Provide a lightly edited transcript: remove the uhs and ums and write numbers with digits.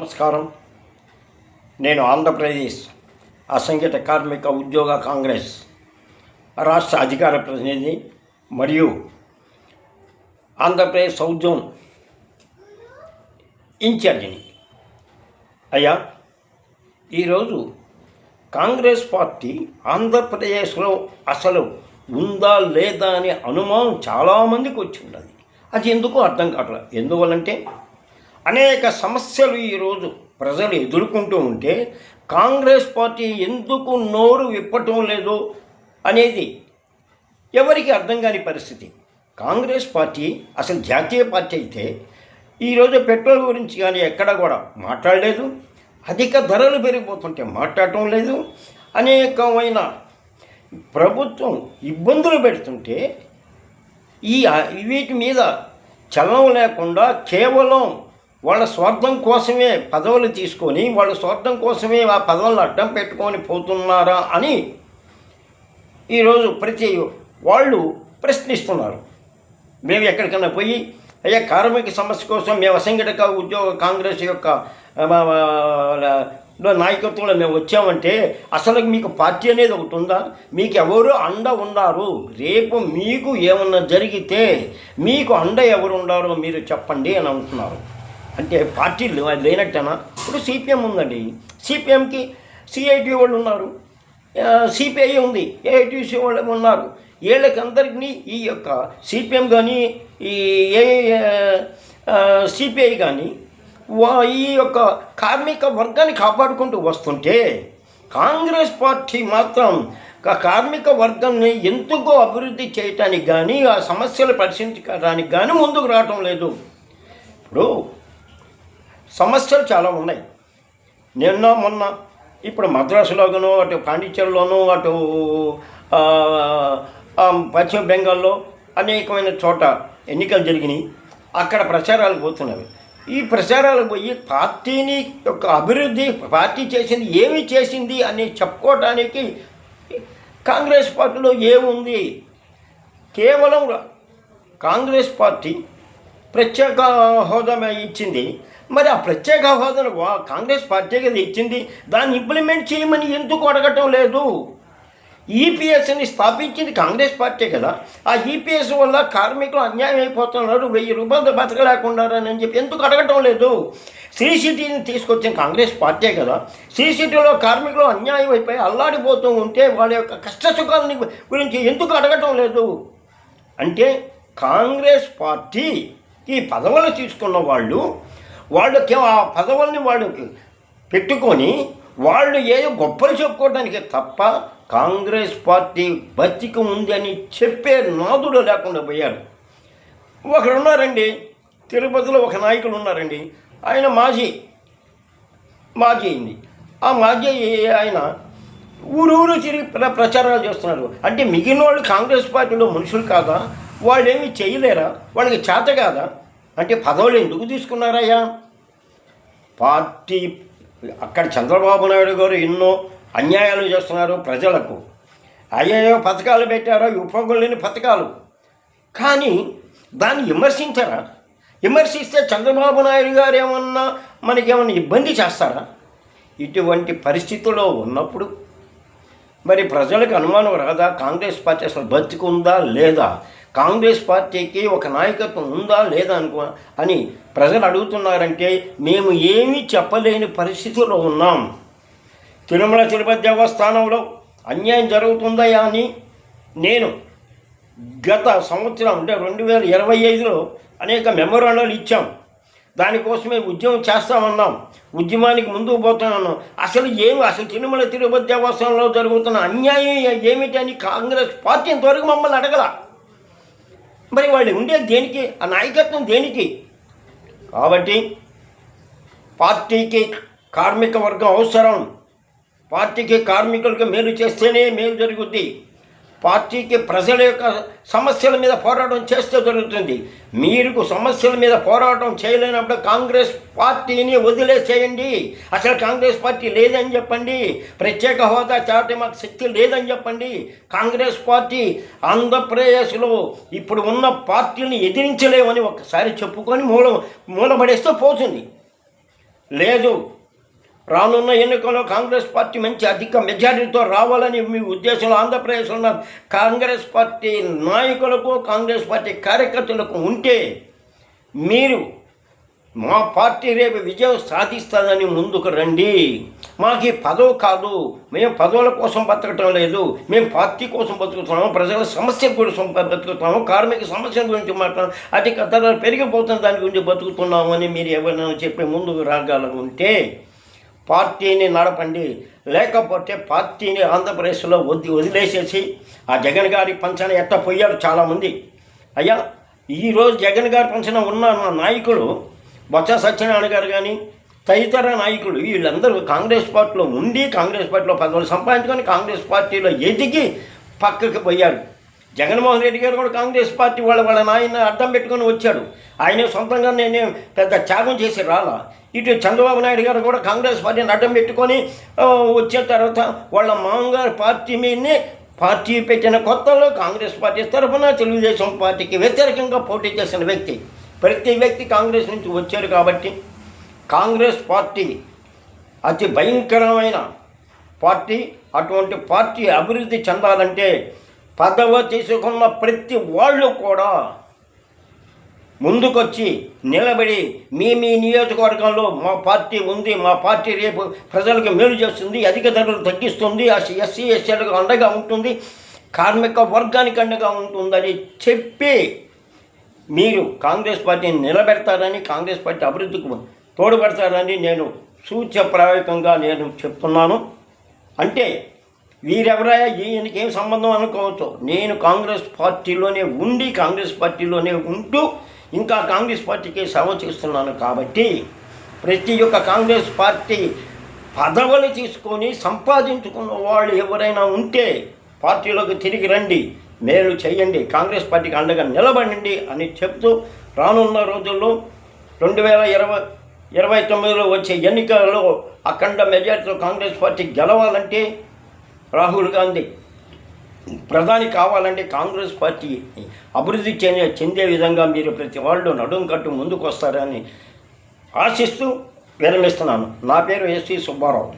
నమస్కారం. నేను ఆంధ్రప్రదేశ్ అసంఘటిత కార్మిక ఉద్యోగ కాంగ్రెస్ రాష్ట్ర అధికార ప్రతినిధి మరియు ఆంధ్రప్రదేశ్ సౌత్ జోన్ ఇన్ఛార్జిని. అయ్యా, ఈరోజు కాంగ్రెస్ పార్టీ ఆంధ్రప్రదేశ్లో అసలు ఉందా లేదా అనే అనుమానం చాలామందికి వచ్చి ఉన్నది. అది ఎందుకో అర్థం కావట్లేదు. ఎందువల్లంటే అనేక సమస్యలు ఈరోజు ప్రజలు ఎదుర్కొంటూ ఉంటే కాంగ్రెస్ పార్టీ ఎందుకు నోరు విప్పటం లేదు అనేది ఎవరికి అర్థం కాని పరిస్థితి. కాంగ్రెస్ పార్టీ అసలు జాతీయ పార్టీ అయితే ఈరోజు పెట్రోల్ గురించి కానీ ఎక్కడ కూడా మాట్లాడలేదు. అధిక ధరలు పెరిగిపోతుంటే మాట్లాడటం లేదు. అనేకమైన ప్రభుత్వం ఇబ్బందులు పెడుతుంటే వీటి మీద చలనం లేకుండా కేవలం వాళ్ళ స్వార్థం కోసమే పదవులు తీసుకొని వాళ్ళ స్వార్థం కోసమే ఆ పదవులను అడ్డం పెట్టుకొని పోతున్నారా అని ఈరోజు ప్రతి వాళ్ళు ప్రశ్నిస్తున్నారు. మేము ఎక్కడికైనా పోయి అయ్యా కార్మిక సమస్య కోసం మేము అసంఘటిత ఉద్యోగ కాంగ్రెస్ యొక్క నాయకత్వంలో మేము వచ్చామంటే అసలు మీకు పార్టీ అనేది ఒకటి ఉందా? మీకు ఎవరు అండ ఉన్నారు? రేపు మీకు ఏమన్నా జరిగితే మీకు అండ ఎవరు ఉండారో మీరు చెప్పండి అని అంటున్నారు. అంటే పార్టీలు అది లేనట్టేనా? ఇప్పుడు సిపిఎం ఉందండి, సిపిఎంకి సిఐటి వాళ్ళు ఉన్నారు, సిపిఐ ఉంది, ఏఐటీసీ వాళ్ళు ఉన్నారు. వీళ్ళకి అందరికీ ఈ యొక్క సిపిఎం కానీ ఈ సిపిఐ కానీ ఈ యొక్క కార్మిక వర్గాన్ని కాపాడుకుంటూ వస్తుంటే కాంగ్రెస్ పార్టీ మాత్రం కార్మిక వర్గాన్ని ఎందుకో అభివృద్ధి చేయటానికి కానీ ఆ సమస్యలు పరిశీలించడానికి కానీ ముందుకు రావటం లేదు. ఇప్పుడు సమస్యలు చాలా ఉన్నాయి. నిన్న మొన్న ఇప్పుడు మద్రాసులోనూ అటు పాండిచ్చేరిలోనూ అటు పశ్చిమ బెంగాల్లో అనేకమైన చోట ఎన్నికలు జరిగినాయి. అక్కడ ప్రచారాలు పోతున్నవి. ఈ ప్రచారాలకు పోయి పార్టీని యొక్క అభివృద్ధి పార్టీ చేసింది ఏమి చేసింది అని చెప్పుకోవడానికి కాంగ్రెస్ పార్టీలో ఏముంది? కేవలం కాంగ్రెస్ పార్టీ ప్రత్యేక హోదా ఇచ్చింది. మరి ఆ ప్రత్యేక హోదాను కాంగ్రెస్ పార్టీ కదా ఇచ్చింది, దాన్ని ఇంప్లిమెంట్ చేయమని ఎందుకు అడగటం లేదు? ఈపీఎస్ని స్థాపించింది కాంగ్రెస్ పార్టీ కదా. ఆ ఈపీఎస్ వల్ల కార్మికులు అన్యాయం అయిపోతున్నారు, 1000 రూపాయలు బతకలేకున్నారని చెప్పి ఎందుకు అడగటం లేదు? సిసిటీని తీసుకొచ్చిన కాంగ్రెస్ పార్టీ కదా. సిసిటీలో కార్మికులు అన్యాయం అయిపోయి అల్లాడిపోతూ ఉంటే వాళ్ళ యొక్క కష్టసుఖాలని గురించి ఎందుకు అడగటం లేదు? అంటే కాంగ్రెస్ పార్టీకి పదవులు తీసుకున్న వాళ్ళకి ఆ పదవుల్ని వాళ్ళకి పెట్టుకొని వాళ్ళు ఏదో గొప్పలు చెప్పుకోవడానికి తప్ప కాంగ్రెస్ పార్టీ బతికి ఉంది అని చెప్పే నాదుడు లేకుండా పోయారు. ఒకరు ఉన్నారండి, తిరుపతిలో ఒక నాయకుడు ఉన్నారండి. ఆయన మాజీ అయింది. ఆ మాజీ ఆయన ఊరూరు తిరిగి ప్రచారాలు చేస్తున్నారు. అంటే మిగిలిన వాళ్ళు కాంగ్రెస్ పార్టీలో మనుషులు కాదా? వాళ్ళు ఏమీ చేయలేరా? వాళ్ళకి చేత కాదా? అంటే పదవులు ఎందుకు తీసుకున్నారయ్యా? పార్టీ అక్కడ చంద్రబాబు నాయుడు గారు ఎన్నో అన్యాయాలు చేస్తున్నారు ప్రజలకు. అయ్యో పథకాలు పెట్టారో ఉపయోగం లేని పథకాలు, కానీ దాన్ని విమర్శించారా? విమర్శిస్తే చంద్రబాబు నాయుడు గారు ఏమన్నా మనకేమన్నా ఇబ్బంది చేస్తారా? ఇటువంటి పరిస్థితుల్లో ఉన్నప్పుడు మరి ప్రజలకు అనుమానం రాదా? కాంగ్రెస్ పార్టీ అసలు బతికుందా లేదా? కాంగ్రెస్ పార్టీకి ఒక నాయకత్వం ఉందా లేదా అని ప్రజలు అడుగుతున్నారంటే మేము ఏమీ చెప్పలేని పరిస్థితుల్లో ఉన్నాం. తిరుపతి దేవస్థానంలో అన్యాయం జరుగుతుందా అని నేను గత సంవత్సరం అంటే 2025లో అనేక మెమోరాండాలు ఇచ్చాం. దానికోసమే ఉద్యమం చేస్తామన్నాం, ఉద్యమానికి ముందుకు పోతున్నాం. అసలు తిరుపతి దేవస్థానంలో జరుగుతున్న అన్యాయం ఏమిటి అని కాంగ్రెస్ పార్టీ ఇంతవరకు మమ్మల్ని అడగల. మరి వాళ్ళు ఉండేది దేనికి? ఆ నాయకత్వం దేనికి? కాబట్టి పార్టీకి కార్మిక వర్గం అవసరం. పార్టీకి కార్మికులకు మేలు చేస్తేనే మేలు జరుగుద్ది. పార్టీకి ప్రజల యొక్క సమస్యల మీద పోరాటం చేస్తే జరుగుతుంది. మీరు సమస్యల మీద పోరాటం చేయలేనప్పుడు కాంగ్రెస్ పార్టీని వదిలేసేయండి. అసలు కాంగ్రెస్ పార్టీ లేదని చెప్పండి. ప్రత్యేక హోదా చాటే మాకు శక్తి లేదని చెప్పండి. కాంగ్రెస్ పార్టీ ఆంధ్రప్రదేశ్లో ఇప్పుడు ఉన్న పార్టీని ఎదిరించలేమని ఒకసారి చెప్పుకొని మూలబడేస్తే పోతుంది. లేదు, రానున్న ఎన్నికల్లో కాంగ్రెస్ పార్టీ మంచి అధిక మెజారిటీతో రావాలని మీ ఉద్దేశంలో ఆంధ్రప్రదేశ్లో ఉన్న కాంగ్రెస్ పార్టీ నాయకులకు, కాంగ్రెస్ పార్టీ కార్యకర్తలకు ఉంటే మీరు మా పార్టీ రేపు విజయం సాధిస్తుందని ముందుకు రండి. మాకు ఈ పదవి కాదు, మేము పదవుల కోసం బతకటం లేదు, మేము పార్టీ కోసం బతుకుతున్నాము, ప్రజల సమస్య కోసం బతుకుతున్నాము, కార్మిక సమస్యల గురించి మాట్లాడు, అధిక ధరలు పెరిగిపోతున్న దాని గురించి బతుకుతున్నాము అని మీరు ఎవరైనా చెప్పి ముందుకు రాగలుగుంటే పార్టీని నడపండి. లేకపోతే పార్టీని ఆంధ్రప్రదేశ్లో వదిలేసేసి ఆ జగన్ గారి పంచన ఎట్టపోయాడు చాలామంది. అయ్యా, ఈరోజు జగన్ గారి పంచన ఉన్న నాయకులు బొత్స సత్యనారాయణ గారు కానీ తదితర నాయకులు వీళ్ళందరూ కాంగ్రెస్ పార్టీలో ఉండి కాంగ్రెస్ పార్టీలో పదవులు సంపాదించుకొని కాంగ్రెస్ పార్టీలో ఎదిగి పక్కకి పోయారు. జగన్మోహన్ రెడ్డి గారు కూడా కాంగ్రెస్ పార్టీ వాళ్ళ నాయన అడ్డం పెట్టుకొని వచ్చాడు. ఆయన సొంతంగా నేనే పెద్ద త్యాగం చేసి రాలా. ఇటు చంద్రబాబు నాయుడు గారు కూడా కాంగ్రెస్ పార్టీని అడ్డం పెట్టుకొని వచ్చిన తర్వాత వాళ్ళ మామగారు పార్టీ మీదనే పార్టీ పెట్టిన కొత్తలో కాంగ్రెస్ పార్టీ తరఫున తెలుగుదేశం పార్టీకి వ్యతిరేకంగా పోటీ చేసిన వ్యక్తి. ప్రతి వ్యక్తి కాంగ్రెస్ నుంచి వచ్చారు కాబట్టి కాంగ్రెస్ పార్టీ అతి భయంకరమైన పార్టీ. అటువంటి పార్టీ అభివృద్ధి చెందాలంటే పదవి తీసుకున్న ప్రతి వాళ్ళు కూడా ముందుకొచ్చి నిలబడి మీ నియోజకవర్గంలో మా పార్టీ ఉంది, మా పార్టీ రేపు ప్రజలకు మేలు చేస్తుంది, అధిక ధరలు తగ్గిస్తుంది, ఎస్సీ ఎస్టీలకు అండగా ఉంటుంది, కార్మిక వర్గానికి అండగా ఉంటుందని చెప్పి మీరు కాంగ్రెస్ పార్టీని నిలబెడతారని, కాంగ్రెస్ పార్టీ అభివృద్ధికి తోడ్పడతారని నేను సూచ్యప్రాయకంగా నేను చెప్తున్నాను. అంటే వీరెవరయ్యా, ఈయనకి ఏం సంబంధం అనుకోవచ్చు. నేను కాంగ్రెస్ పార్టీలోనే ఉండి కాంగ్రెస్ పార్టీలోనే ఉంటూ ఇంకా కాంగ్రెస్ పార్టీకి సేవ చేస్తున్నాను కాబట్టి ప్రతి ఒక్క కాంగ్రెస్ పార్టీ పదవులు తీసుకొని సంపాదించుకున్న వాళ్ళు ఎవరైనా ఉంటే పార్టీలోకి తిరిగి రండి, మేలు చేయండి, కాంగ్రెస్ పార్టీకి అండగా నిలబడండి అని చెప్తూ రానున్న రోజుల్లో 2029లో వచ్చే ఎన్నికలలో అఖండ మెజార్టీతో కాంగ్రెస్ పార్టీ గెలవాలంటే, రాహుల్ గాంధీ ప్రధాని కావాలంటే కాంగ్రెస్ పార్టీ అభివృద్ధి చెందే విధంగా మీరు ప్రతి వాళ్ళు నడుం కట్టు ముందుకు వస్తారని ఆశిస్తూ విరమిస్తున్నాను. నా పేరు ఎస్వి సుబ్బారావు.